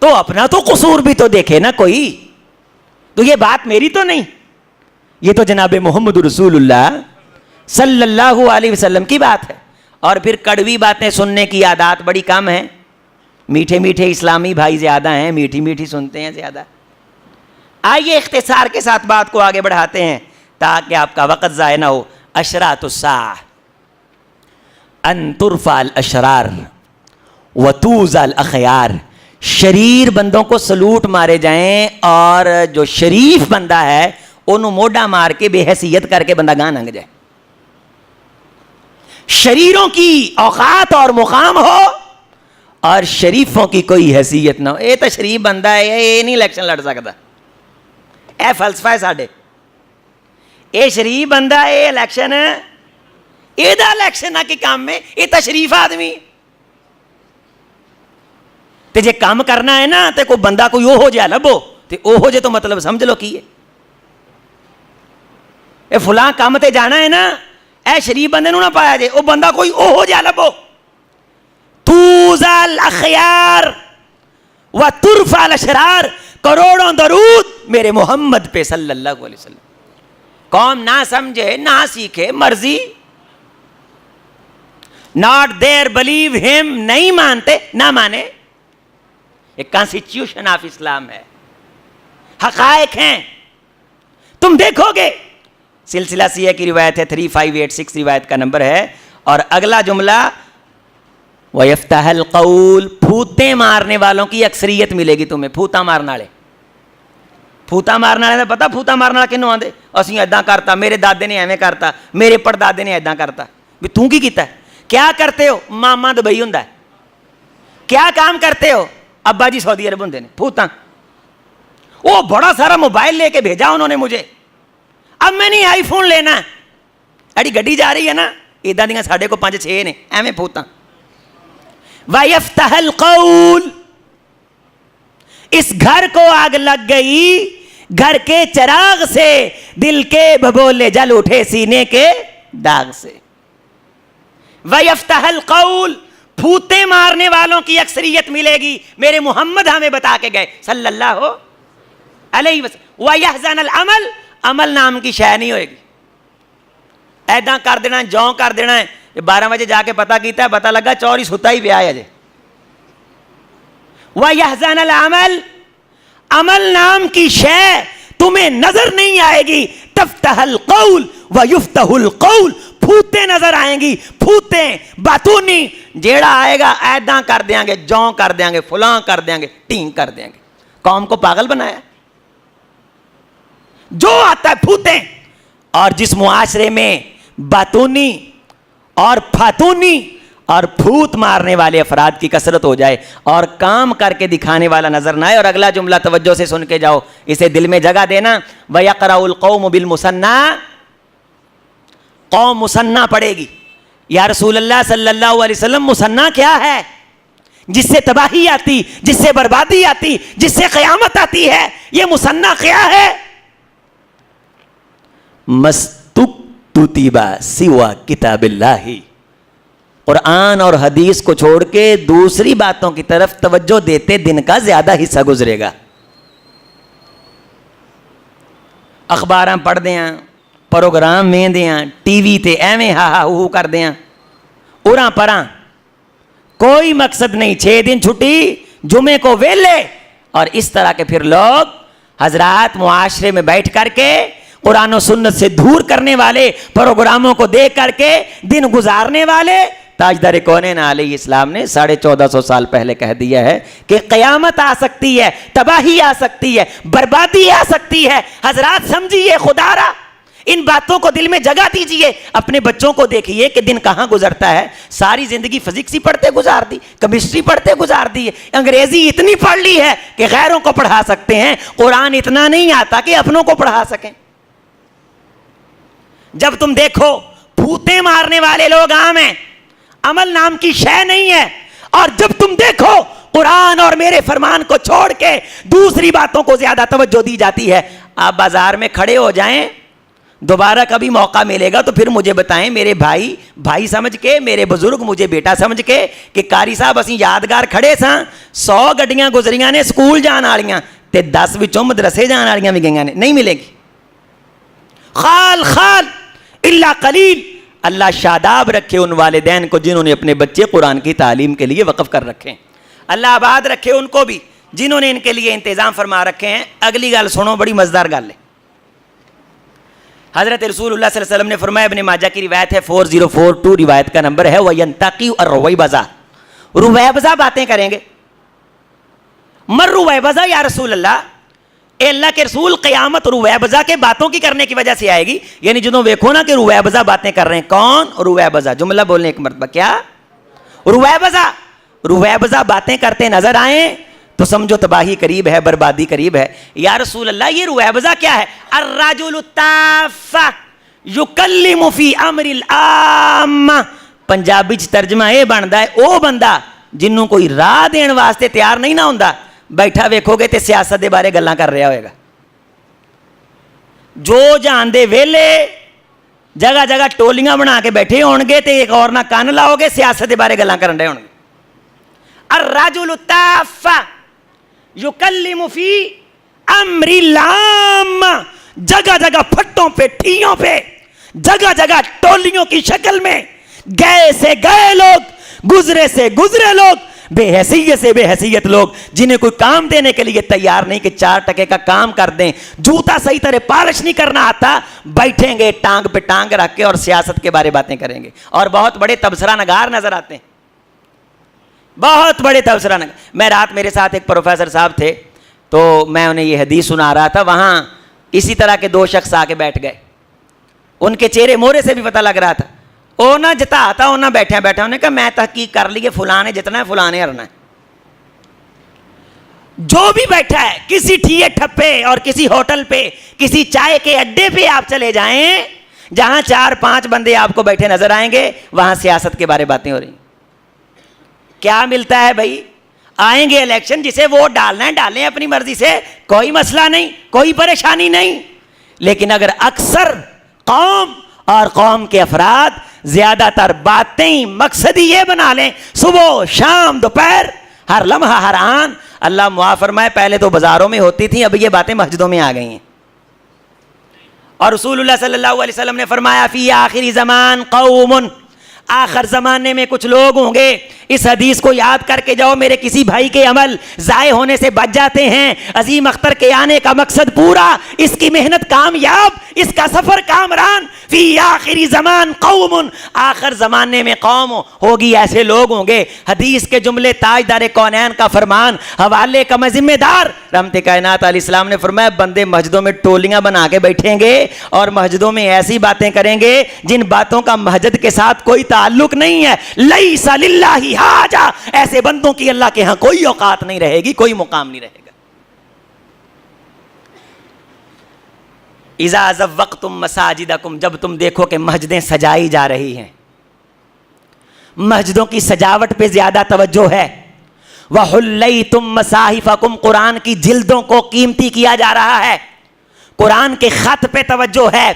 تو اپنا تو قصور بھی تو دیکھے نا کوئی. تو یہ بات میری تو نہیں, یہ تو جناب محمد رسول اللہ صلی اللہ علیہ وسلم کی بات ہے. اور پھر کڑوی باتیں سننے کی عادات بڑی کم ہیں. میٹھے میٹھے اسلامی بھائی زیادہ ہیں, میٹھی میٹھی سنتے ہیں زیادہ. آئیے اختصار کے ساتھ بات کو آگے بڑھاتے ہیں تاکہ آپ کا وقت ضائع نہ ہو. اشراط الساعہ ان ترفع الاشرار وتوضع الاخیار. شریر بندوں کو سلوٹ مارے جائیں اور جو شریف بندہ ہے انہوں موڈا مار کے بے حیثیت کر کے بندہ گاں لنگ جائے. شریروں کی اوقات اور مقام ہو اور شریفوں کی کوئی حیثیت نہ ہو. یہ تو شریف بندہ ہے, یہ نہیں الیکشن لڑ سکتا. اے فلسفہ ہے ساڈے. یہ شریف بندہ ہے, الیکشن یہ الیکشن نہ کہ کام میں, یہ تشریف آدمی. تے جے کام کرنا ہے نا تے کوئی بندہ کوئی اوہو جہا لبو, تے اوہو جے تو مطلب سمجھ لو کی ہے. اے فلاں کام تے جانا ہے نا, اے شریف بندے نو نہ پایا جے, او بندہ کوئی اوہو جہا لبو. توزع الاخیار وترفع الاشرار. کروڑوں درود میرے محمد پہ صلی اللہ علیہ وسلم. قوم نہ سمجھے نہ سیکھے مرضی, ناٹ دیر بلیو ہم, نہیں مانتے نہ مانے. ایک کانسٹیٹیوشن آف اسلام ہے, حقائق ہیں. تم دیکھو گے سلسلہ سیہ کی روایت ہے 3586 روایت کا نمبر ہے, اور اگلا جملہ وَيَفْتَحَ الْقَوْلِ. پھوتے مارنے والوں کی اکثریت ملے گی تمہیں. پھوتا مارنا والے, پھوتا مارنا والے پتا پھوتا مارنا کنوں آندے, اسی ایداں کرتا, میرے دادے نے ایویں کرتا, میرے پڑدادے نے ایداں کرتا. بھی توں کی کیتا ہے, کیا کرتے ہو؟ ماما دبئی ہوندا ہے. کیا کام کرتے ہو؟ ابا جی سعودی عرب ہوندے نے. پھوتا وہ بڑا سارا موبائل لے کے بھیجا انہوں نے مجھے, اب میں نے آئی فون لینا ہے, ایڈی گڈی جا رہی ہے نا, ایداں دیاں ساڈے کو 5-6 نے ایویں پھوتا. وَيَفْتَحَ الْقَوْلِ. اس گھر کو آگ لگ گئی, گھر کے چراغ سے دل کے بھبولے جل اٹھے سینے کے داغ سے. وَيَفْتَحَ الْقَوْلِ. پھوتے مارنے والوں کی اکثریت ملے گی. میرے محمد ہمیں بتا کے گئے صلی اللہ علیہ وسلم. وَيَحْزَنَ الْعَمَلِ. عمل نام کی شے نہیں ہوئے گی. ایداں کر دینا, جوں کر دینا ہے. 12 بجے جا کے پتہ کیتا ہے, پتہ لگا چوری ستا ہی پیا ہے جے. وَيَحْزَنَ الْعَمَلِ. عمل نام کی شے تمہیں نظر نہیں آئے گی. تفتح القول ویفتح القول. پھوتے نظر آئیں گی, پھوتے باتونی. جیڑا آئے گا ایداں کر دیاں گے, جوں کر دیاں گے, فلاں کر دیاں گے, ٹینگ کر دیاں گے. قوم کو پاگل بنایا. جو آتا ہے پھوتے. اور جس معاشرے میں باتونی اور پھاتونی اور پھوت مارنے والے افراد کی کثرت ہو جائے اور کام کر کے دکھانے والا نظر نہ آئے. اور اگلا جملہ توجہ سے سن کے جاؤ, اسے دل میں جگہ دینا. وَيَقْرَأُ الْقَوْمُ بِالْمُثَنَّى. قوم مثنیٰ پڑھے گی. یا رسول اللہ صلی اللہ علیہ وسلم مثنیٰ کیا ہے؟ جس سے تباہی آتی, جس سے بربادی آتی, جس سے قیامت آتی ہے, یہ مثنیٰ کیا ہے؟ مَسْتُكْتُتِبَ سِوَى کتاب اللہ. قرآن اور حدیث کو چھوڑ کے دوسری باتوں کی طرف توجہ دیتے دن کا زیادہ حصہ گزرے گا. اخباراں پڑھ دیاں, پروگرام میں دیاں, ٹی وی تے ایویں ہا ہا ہو کر دیاں, اُراں پراں, کوئی مقصد نہیں. 6 دن چھٹی, جمعے کو ویلے, اور اس طرح کے پھر لوگ حضرات معاشرے میں بیٹھ کر کے قرآن و سنت سے دور کرنے والے پروگراموں کو دیکھ کر کے دن گزارنے والے، تاجدار کونین علیہ السلام نے 1450 سال پہلے کہہ دیا ہے کہ قیامت آ سکتی ہے، تباہی آ سکتی ہے، بربادی آ سکتی ہے۔ حضرات سمجھیے، خدا را ان باتوں کو دل میں جگہ دیجئے۔ اپنے بچوں کو دیکھیے کہ دن کہاں گزرتا ہے، ساری زندگی فزکس ہی پڑھتے گزار دی، کیمسٹری پڑھتے گزار دی، انگریزی اتنی پڑھ لی ہے کہ غیروں کو پڑھا سکتے ہیں، قرآن اتنا نہیں آتا کہ اپنوں کو پڑھا سکیں۔ جب تم دیکھو پھوتے مارنے والے لوگ عام ہیں، عمل نام کی شے نہیں ہے، اور جب تم دیکھو قرآن اور میرے فرمان کو چھوڑ کے دوسری باتوں کو زیادہ توجہ دی جاتی ہے۔ آپ بازار میں کھڑے ہو جائیں، دوبارہ کبھی موقع ملے گا تو پھر مجھے بتائیں، میرے بھائی سمجھ کے، میرے بزرگ مجھے بیٹا سمجھ کے، کہ قاری صاحب اسی یادگار کھڑے ساں، 100 گڈیاں گزریاں نے سکول جان والیاں تے 10 وچوں مدرسے جان والیاں بھی گئیاں نے، نہیں ملے گی۔ خال الا قلیل۔ اللہ شاداب رکھے ان والدین کو جنہوں نے اپنے بچے قرآن کی تعلیم کے لیے وقف کر رکھے ہیں، اللہ آباد رکھے ان کو بھی جنہوں نے ان کے لیے انتظام فرما رکھے ہیں۔ اگلی گل سنو، بڑی مزدار گل ہے۔ حضرت رسول اللہ صلی اللہ علیہ وسلم نے فرمایا، ابن ماجہ کی روایت ہے، 4042 روایت کا نمبر ہے، وَيَنْتَقِي الرُّوَيْبَضَةَ، رویبضہ باتیں کریں گے۔ مر رویبضہ یا رسول اللہ، اے اللہ کے رسول، قیامت رویبضہ کے باتوں کی کرنے کی وجہ سے آئے گی، یعنی جنہوں دیکھو نا کہ رویبضہ باتیں کر رہے ہیں۔ کون؟ رویبضہ، جملہ بولنے ایک مرتبہ، کیا؟ رویبضہ باتیں کرتے نظر آئیں تو سمجھو تباہی قریب ہے، بربادی قریب ہے۔ یا رسول اللہ یہ رویبضہ کیا ہے؟ الرجل التاف یکلم فی امر العامہ، پنجابی چ ترجمہ یہ بنتا ہے، او بندہ جنوں کوئی راہ دین واسطے تیار نہیں نہ ہوندا، بیٹھا ویکھو گے تے سیاست دے بارے گلاں کر رہا ہوئے گا۔ جو جان دے ویلے جگہ جگہ ٹولیاں بنا کے بیٹھے ہون گے تے ایک اور نہ کان لاؤ گے، سیاست دے بارے گلاں کرن رہے ہون گے۔ الرجل التاف یکلم فی امر العامہ، جگہ جگہ پھٹوں پہ، ٹھیوں پہ، جگہ جگہ ٹولیوں کی شکل میں، گئے سے گئے لوگ، گزرے سے گزرے لوگ، بے حیثیت سے بے حیثیت لوگ، جنہیں کوئی کام دینے کے لیے تیار نہیں کہ 4 ٹکے کا کام کر دیں، جوتا صحیح طرح پالش نہیں کرنا آتا، بیٹھیں گے ٹانگ پہ ٹانگ رکھ کے اور سیاست کے بارے باتیں کریں گے، اور بہت بڑے تبصرہ نگار نظر آتے ہیں، بہت بڑے تبصرہ نگار۔ میں رات میرے ساتھ ایک پروفیسر صاحب تھے، تو میں انہیں یہ حدیث سنا رہا تھا، وہاں اسی طرح کے 2 شخص آ کے بیٹھ گئے، ان کے چہرے مورے سے بھی پتہ لگ رہا تھا، وہ نہ جتا تھا، وہ نہ بیٹھا انہوں نے کہا میں تحقیق کر لیے، فلاں نے جتنا ہے فلاں نے ہرنا ہے۔ جو بھی بیٹھا ہے کسی ٹھیے ٹھپے اور کسی ہوٹل پہ، کسی چائے کے اڈے پہ آپ چلے جائیں، جہاں 4-5 بندے آپ کو بیٹھے نظر آئیں گے، وہاں سیاست کے بارے باتیں ہو رہی ہیں۔ کیا ملتا ہے بھائی؟ آئیں گے الیکشن، جسے ووٹ ڈالنا ہے ڈالیں اپنی مرضی سے، کوئی مسئلہ نہیں، کوئی پریشانی نہیں، لیکن اگر اکثر قوم اور قوم کے افراد زیادہ تر باتیں مقصد ہی یہ بنا لیں، صبح شام دوپہر ہر لمحہ ہر آن، اللہ معاف فرمائے، پہلے تو بازاروں میں ہوتی تھیں، اب یہ باتیں مسجدوں میں آ گئی ہیں۔ اور رسول اللہ صلی اللہ علیہ وسلم نے فرمایا، فی آخری زمان قوم، آخر زمانے میں کچھ لوگ ہوں گے، اس حدیث کو یاد کر کے جاؤ، میرے کسی بھائی کے عمل ضائع ہونے سے بچ جاتے ہیں، عظیم اختر کے آنے کا مقصد پورا، اس کی محنت کامیاب، اس کا سفر کامران۔ فی آخری زمان قوم، آخر زمانے میں قوم ہوگی، ایسے لوگ ہوں گے۔ حدیث کے جملے تاجدار کونین کا فرمان، حوالے کا میں ذمہ دار، رحمت کائنات علیہ السلام نے فرمایا، بندے مسجدوں میں ٹولیاں بنا کے بیٹھیں گے اور مسجدوں میں ایسی باتیں کریں گے جن باتوں کا مسجد کے ساتھ کوئی تعلق نہیں ہے۔ لیس للہ حاجہ، ایسے بندوں کی اللہ کے ہاں کوئی اوقات نہیں رہے گی، کوئی مقام نہیں رہے گا۔ اذا زوقتم مساجدکم، جب تم دیکھو کہ مسجدیں سجائی جا رہی ہیں، مسجدوں کی سجاوٹ پہ زیادہ توجہ ہے، وحلیتم مصاحفکم، قرآن کی جلدوں کو قیمتی کیا جا رہا ہے، قرآن کے خط پہ توجہ ہے،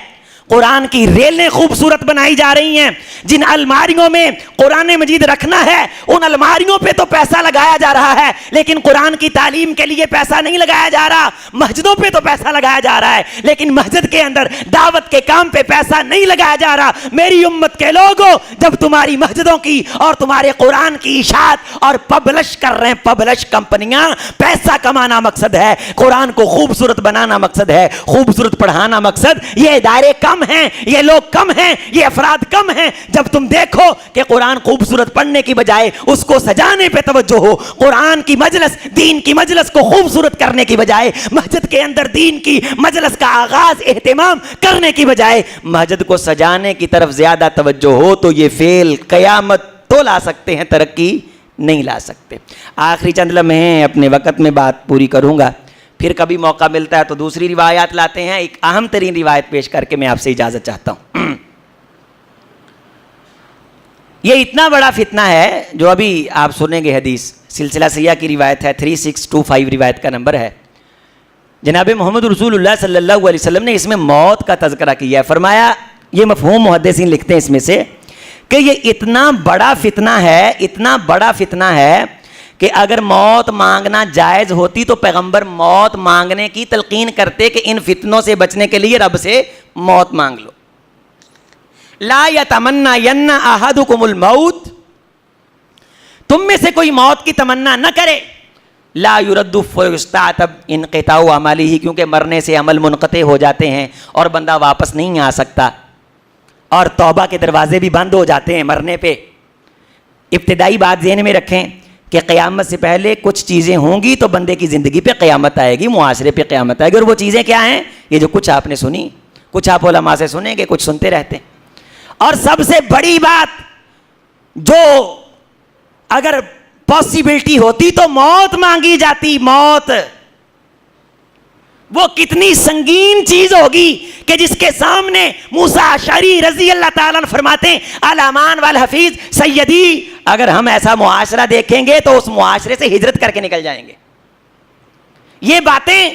قرآن کی ریلیں خوبصورت بنائی جا رہی ہیں. جن الماریوں میں قرآن مجید رکھنا ہے ان الماریوں پہ تو پیسہ لگایا جا رہا ہے, لیکن قرآن کی تعلیم کے لیے پیسہ نہیں لگایا جا رہا. مسجدوں پہ تو پیسہ لگایا جا رہا ہے, لیکن مسجد کے اندر دعوت کے کام پہ پیسہ نہیں لگایا جا رہا. میری امت کے لوگوں, جب تمہاری مسجدوں کی اور تمہارے قرآن کی اشاعت اور پبلش کر رہے ہیں پبلش کمپنیاں, پیسہ کمانا مقصد ہے, قرآن کو خوبصورت بنانا مقصد ہے, خوبصورت پڑھانا مقصد, یہ ادارے کم ہیں, یہ لوگ کم ہیں, یہ افراد کم ہیں. جب تم دیکھو کہ قرآن خوبصورت پڑھنے کی بجائے اس کو سجانے پہ توجہ ہو, قرآن کی مجلس, دین کی مجلس کو خوبصورت کرنے کی بجائے مسجد کے اندر دین کی مجلس کا آغاز اہتمام کرنے کی بجائے مسجد کو سجانے کی طرف زیادہ توجہ ہو, تو یہ فعل قیامت تو لا سکتے ہیں, ترقی نہیں لا سکتے. آخری چند لمحے ہیں, اپنے وقت میں بات پوری کروں گا, پھر کبھی موقع ملتا ہے تو دوسری روایات لاتے ہیں. ایک اہم ترین روایت پیش کر کے میں آپ سے اجازت چاہتا ہوں. یہ اتنا بڑا فتنہ ہے جو ابھی آپ سنیں گے, حدیث سلسلہ سیاح کی روایت ہے, 3625 روایت کا نمبر ہے. جناب محمد رسول اللہ صلی اللہ علیہ وسلم نے اس میں موت کا تذکرہ کیا ہے. فرمایا, یہ مفہوم محدثین لکھتے ہیں اس میں سے, کہ یہ اتنا بڑا فتنہ ہے, اتنا بڑا فتنہ ہے کہ اگر موت مانگنا جائز ہوتی تو پیغمبر موت مانگنے کی تلقین کرتے کہ ان فتنوں سے بچنے کے لیے رب سے موت مانگ لو. لا یتمنین احدکم الموت, تم میں سے کوئی موت کی تمنا نہ کرے. لا یرد فیستعتب انقطاع اعمالہ, کیونکہ مرنے سے عمل منقطع ہو جاتے ہیں اور بندہ واپس نہیں آ سکتا, اور توبہ کے دروازے بھی بند ہو جاتے ہیں مرنے پہ. ابتدائی بات ذہن میں رکھیں کہ قیامت سے پہلے کچھ چیزیں ہوں گی تو بندے کی زندگی پہ قیامت آئے گی, معاشرے پہ قیامت آئے گی. اور وہ چیزیں کیا ہیں؟ یہ جو کچھ آپ نے سنی, کچھ آپ علماء سے سنیں گے, کچھ سنتے رہتے ہیں. اور سب سے بڑی بات جو اگر پاسبلٹی ہوتی تو موت مانگی جاتی. موت وہ کتنی سنگین چیز ہوگی کہ جس کے سامنے موسیٰ اشعری رضی اللہ تعالیٰ عنہ فرماتے ہیں, الامان والحفیظ سیدی, اگر ہم ایسا معاشرہ دیکھیں گے تو اس معاشرے سے ہجرت کر کے نکل جائیں گے. یہ باتیں,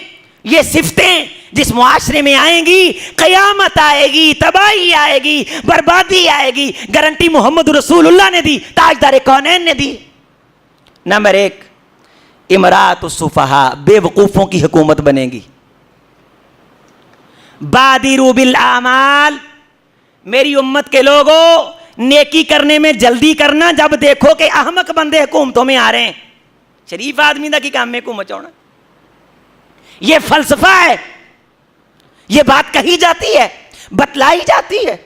یہ صفتیں جس معاشرے میں آئیں گی, قیامت آئے گی, تباہی آئے گی, بربادی آئے گی. گارنٹی محمد رسول اللہ نے دی, تاجدار کونین نے دی. نمبر 1, امراۃ السفہاء, بے وقوفوں کی حکومت بنے گی. بادروا بالاعمال, میری امت کے لوگوں نیکی کرنے میں جلدی کرنا جب دیکھو کہ احمق بندے حکومتوں میں آ رہے ہیں. شریف آدمی دا کی کام میں حکومت چاہنا, یہ فلسفہ ہے. یہ بات کہی جاتی ہے, بتلائی جاتی ہے.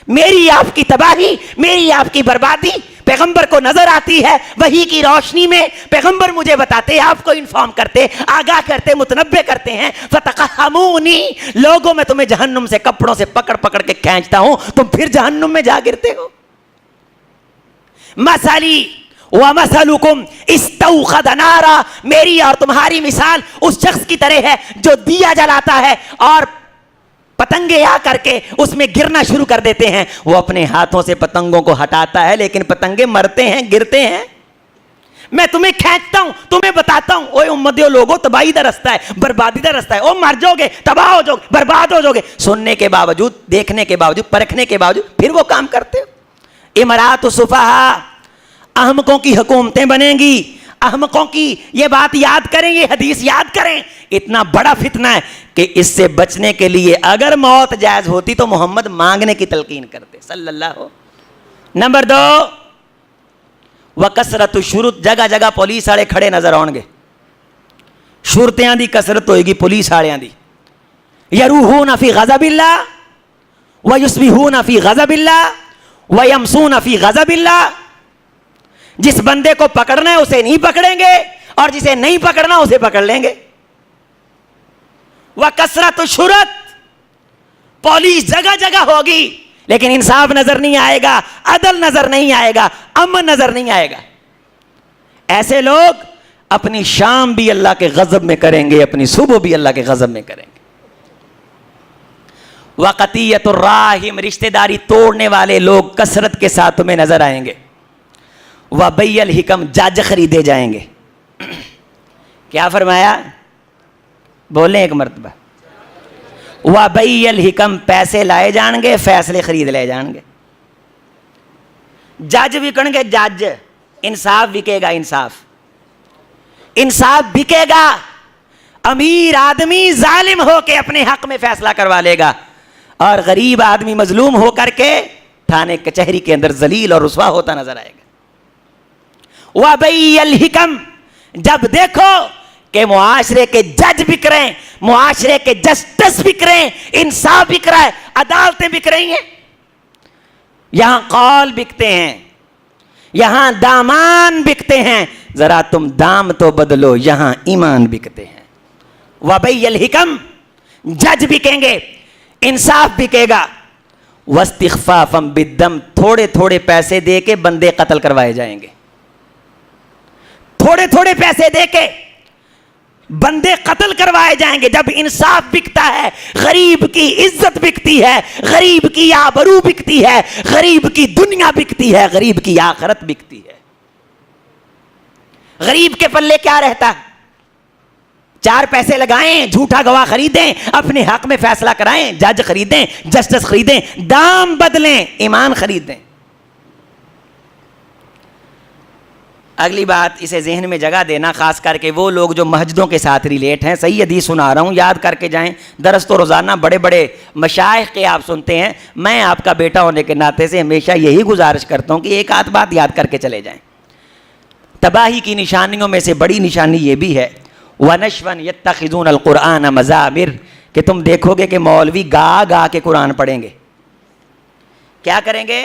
میری آپ کی تباہی, میری آپ کی بربادی پیغمبر کو نظر آتی ہے. وحی کی روشنی میں پیغمبر مجھے بتاتے, آپ کو انفارم کرتے, آگاہ کرتے, متنبہ کرتے ہیں. فتقحمونی, لوگوں میں تمہیں جہنم سے کپڑوں سے پکڑ پکڑ کے کھینچتا ہوں, تم پھر جہنم میں جا گرتے ہو. مثلی وَمَثَلُكُمْ اسْتَوْقَدَ نَارًا, میری اور تمہاری مثال اس شخص کی طرح ہے جو دیا جلاتا ہے اور پتنگے آ کر کے اس میں گرنا شروع کر دیتے ہیں. وہ اپنے ہاتھوں سے پتنگوں کو ہٹاتا ہے لیکن پتنگے مرتے ہیں, گرتے ہیں. میں تمہیں کھینچتا ہوں, تمہیں بتاتا ہوں, اوے امتیوں لوگوں, تباہی دا رستہ ہے, بربادی دا رستہ ہے, او مر جاؤ گے, تباہ ہو جاؤ گے, برباد ہو جاؤ گے. سننے کے باوجود, دیکھنے کے باوجود, پرکھنے کے باوجود پھر وہ کام کرتے ہو. امراۃ السفہاء, احمقوں کی حکومتیں بنیں گی. احمقوں کی, یہ بات یاد کریں, یہ حدیث یاد کریں. اتنا بڑا فتنہ ہے کہ اس سے بچنے کے لیے اگر موت جائز ہوتی تو محمد مانگنے کی تلقین کرتے صلی اللہ ہو. نمبر 2, وکثرت الشرط, جگہ جگہ پولیس والے کھڑے نظر آؤ گے. شرطیاں دی کثرت ہوئے گی, پولیس والیاں دی. یروحون فی غضب اللہ ویصبحون فی غضب اللہ ویمسون فی غضب اللہ. جس بندے کو پکڑنا ہے اسے نہیں پکڑیں گے, اور جسے نہیں پکڑنا اسے پکڑ لیں گے. وکثرت الشرط, پولیس جگہ جگہ ہوگی لیکن انصاف نظر نہیں آئے گا, عدل نظر نہیں آئے گا, امن نظر نہیں آئے گا. ایسے لوگ اپنی شام بھی اللہ کے غضب میں کریں گے, اپنی صبح بھی اللہ کے غضب میں کریں گے. وقطیۃ الرحم, رشتہ داری توڑنے والے لوگ کثرت کے ساتھ تمہیں نظر آئیں گے. وبیع الحکم, جج خریدے جائیں گے. کیا فرمایا؟ بولیں ایک مرتبہ. وَبَيَّ الْحِكَم پیسے لائے جان گے, فیصلے خرید لے جان گے. جج بکن گے, جج. انصاف بکے گا, انصاف بکے گا. امیر آدمی ظالم ہو کے اپنے حق میں فیصلہ کروا لے گا, اور غریب آدمی مظلوم ہو کر کے تھانے کچہری کے اندر ذلیل اور رسوا ہوتا نظر آئے گا. وَبَيَّ الْحِكَم, جب دیکھو کہ معاشرے کے جج بک رہے ہیں, معاشرے کے جسٹس بک رہے ہیں, انصاف بک رہا ہے, عدالتیں بک رہی ہیں, یہاں قول بکتے ہیں, یہاں دامان بکتے ہیں, ذرا تم دام تو بدلو, یہاں ایمان بکتے ہیں. وَبَيَّ الْحِكَم, جج بکیں گے, انصاف بکے گا. وَاسْتِخْفَافًا بِالدَّمِ, تھوڑے تھوڑے پیسے دے کے بندے قتل کروائے جائیں گے, تھوڑے تھوڑے پیسے دے کے بندے قتل کروائے جائیں گے. جب انصاف بکتا ہے, غریب کی عزت بکتی ہے, غریب کی آبرو بکتی ہے, غریب کی دنیا بکتی ہے, غریب کی آخرت بکتی ہے. غریب کے پلے کیا رہتا ہے؟ 4 پیسے لگائیں, جھوٹا گواہ خریدیں, اپنے حق میں فیصلہ کرائیں, جج خریدیں, جسٹس خریدیں, دام بدلیں, ایمان خریدیں. اگلی بات, اسے ذہن میں جگہ دینا, خاص کر کے وہ لوگ جو مسجدوں کے ساتھ ریلیٹ ہیں. صحیح حدیث سنا رہا ہوں, یاد کر کے جائیں. درس تو روزانہ بڑے بڑے مشائخ کے آپ سنتے ہیں, میں آپ کا بیٹا ہونے کے ناطے سے ہمیشہ یہی گزارش کرتا ہوں کہ ایک آدھ بات یاد کر کے چلے جائیں. تباہی کی نشانیوں میں سے بڑی نشانی یہ بھی ہے, وَنَشْوًا يَتَّخِذُونَ الْقُرْآنَ مَزَامِرَ, کہ تم دیکھو گے کہ مولوی گا گا کے قرآن پڑھیں گے. کیا کریں گے؟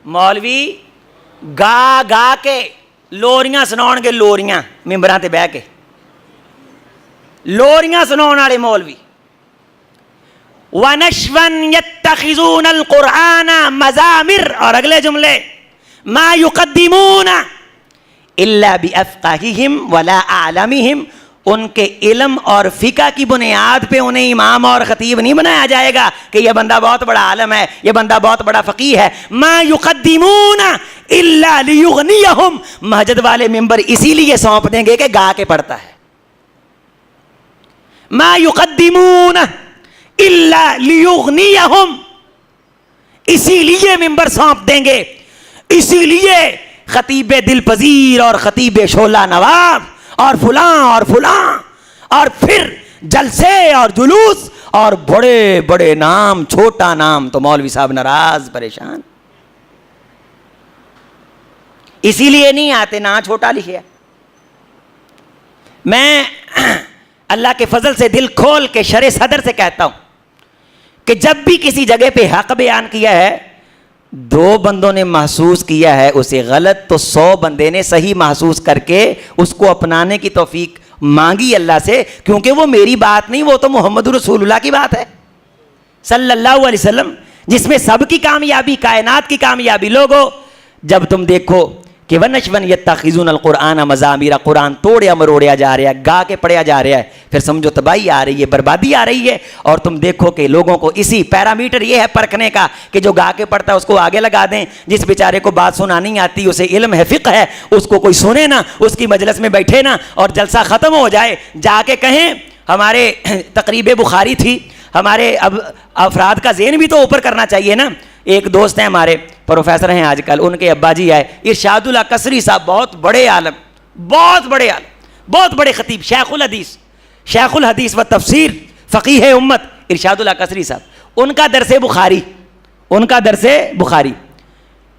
مولوی گا گا کے لوریاں سناؤ گے, لوریاں ممبراں تے بہ کے لوریاں سناؤ والے مولوی. وَنَشْوًا يَتَّخِذُونَ الْقُرْآنَ مَزَامِرَ, اور اگلے جملے, مَا يُقَدِّمُونَ إِلَّا بِأَفْقَاهِهِمْ وَلَا أَعْلَمِهِمْ, ان کے علم اور فقہ کی بنیاد پہ انہیں امام اور خطیب نہیں بنایا جائے گا کہ یہ بندہ بہت بڑا عالم ہے, یہ بندہ بہت بڑا فقیہ ہے. ما یقدمون الا لیغنیہم, مسجد والے ممبر اسی لیے سونپ دیں گے کہ گا کے پڑھتا ہے. ما یقدمون الا لیغنیہم, اسی لیے ممبر سونپ دیں گے, اسی لیے خطیب دل پذیر اور خطیب شعلہ نواب اور فلاں اور پھر جلسے اور جلوس اور بڑے بڑے نام, چھوٹا نام تو مولوی صاحب ناراض پریشان. اسی لیے نہیں آتے, نہ چھوٹا لکھے. میں اللہ کے فضل سے دل کھول کے شرع صدر سے کہتا ہوں کہ جب بھی کسی جگہ پہ حق بیان کیا ہے, 2 بندوں نے محسوس کیا ہے اسے غلط, تو 100 بندے نے صحیح محسوس کر کے اس کو اپنانے کی توفیق مانگی اللہ سے, کیونکہ وہ میری بات نہیں, وہ تو محمد رسول اللہ کی بات ہے صلی اللہ علیہ وسلم, جس میں سب کی کامیابی, کائنات کی کامیابی. لوگو جب تم دیکھو کہ وَنَشْوًا يَتَّخِذُونَ الْقُرْآنَ مَزَامِرَ, قرآن توڑیا مروڑیا جا رہا ہے, گا کے پڑھیا جا رہا ہے, پھر سمجھو تباہی آ رہی ہے, بربادی آ رہی ہے. اور تم دیکھو کہ لوگوں کو اسی پیرامیٹر یہ ہے پرکھنے کا کہ جو گا کے پڑھتا ہے اس کو آگے لگا دیں, جس بیچارے کو بات سنانی آتی, اسے علم ہے, فقہ ہے, اس کو کوئی سنے نا, اس کی مجلس میں بیٹھے نا, اور جلسہ ختم ہو جائے جا کے کہیں ہمارے تقریب بخاری تھی, ہمارے اب افراد کا ذہن بھی تو اوپر کرنا چاہیے نا. ایک دوست ہیں ہمارے, پروفیسر ہیں آج کل, ان کے ابا جی آئے, ارشاد اللہ قصری صاحب, بہت بڑے عالم, بہت بڑے خطیب, شیخ الحدیث و تفسیر, فقیہ امت, ارشاد اللہ قصری صاحب. ان کا درس بخاری,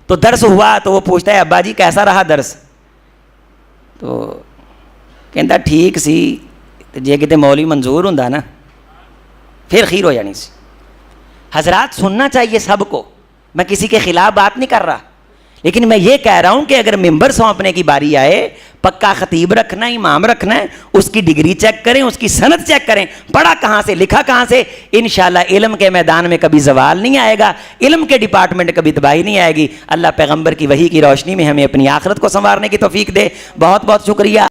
تو درس ہوا تو وہ پوچھتا ہے, ابا جی کیسا رہا درس؟ تو کہتا ٹھیک سی, جے کتے مولوی منظور ہوندا نا پھر خیر ہو جانی سی. حضرات سننا چاہیے سب کو, میں کسی کے خلاف بات نہیں کر رہا, لیکن میں یہ کہہ رہا ہوں کہ اگر ممبر سونپنے کی باری آئے, پکا خطیب رکھنا ہے, امام رکھنا ہے, اس کی ڈگری چیک کریں, اس کی سند چیک کریں, پڑھا کہاں سے, لکھا کہاں سے. انشاءاللہ علم کے میدان میں کبھی زوال نہیں آئے گا, علم کے ڈپارٹمنٹ کبھی تباہی نہیں آئے گی. اللہ پیغمبر کی وحی کی روشنی میں ہمیں اپنی آخرت کو سنوارنے کی توفیق دے. بہت بہت شکریہ.